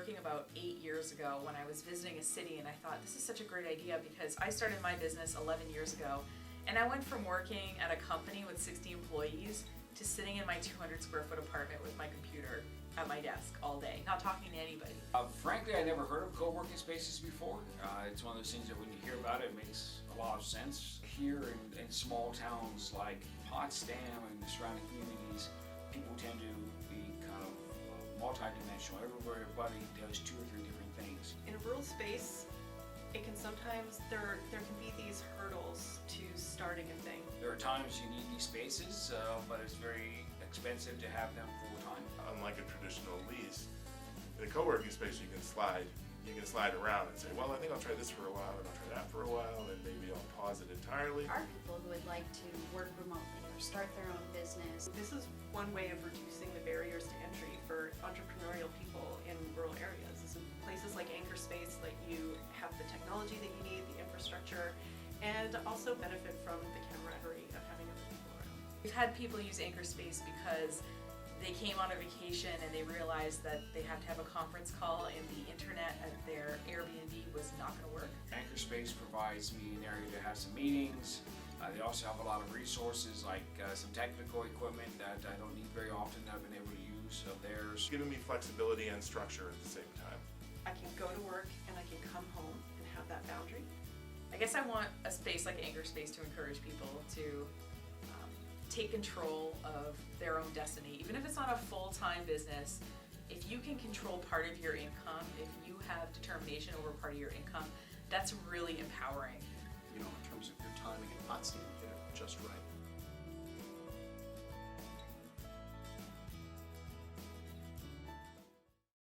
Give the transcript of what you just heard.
coworking about 8 years ago when I was visiting a city, and I thought this is such a great idea because I started my business 11 years ago, and I went from working at a company with 60 employees to sitting in my 200 square foot apartment with my computer at my desk all day, not talking to anybody. Frankly, I never heard of co-working spaces before. It's one of those things that when you hear about it, it makes a lot of sense. Here in small towns like Potsdam and the surrounding communities, people tend to be kind of multi-dimensional. Everybody does 2 or 3 different things. In a rural space, it can sometimes, there can be these hurdles to starting a thing. There are times you need these spaces, but it's very expensive to have them full time. Unlike a traditional lease, in a co-working space you can slide around and say, well, I think I'll try this for a while, and I'll try that for a while, and maybe I'll pause it entirely. There are people who would like to work remotely or start their own business. This is one way of reducing the barriers to entry for entrepreneurial people in rural areas. This is places like Anchorspace let you have the technology that you need, the infrastructure, and also benefit from the camaraderie of having other people around. We've had people use Anchorspace because they came on a vacation and they realized that they have to have a conference call and the internet at their Airbnb was not going to work. Anchorspace provides me an area to have some meetings. They also have a lot of resources like some technical equipment that I don't need very often that I've been able to use of theirs. It's giving me flexibility and structure at the same time. I can go to work and I can come home and have that boundary. I guess I want a space like Anchorspace to encourage people to take control of their own destiny. Even if it's not a full-time business, if you can control part of your income, if you have determination over part of your income, that's really empowering. You know, in terms of your timing in Potsdam, you get it just right.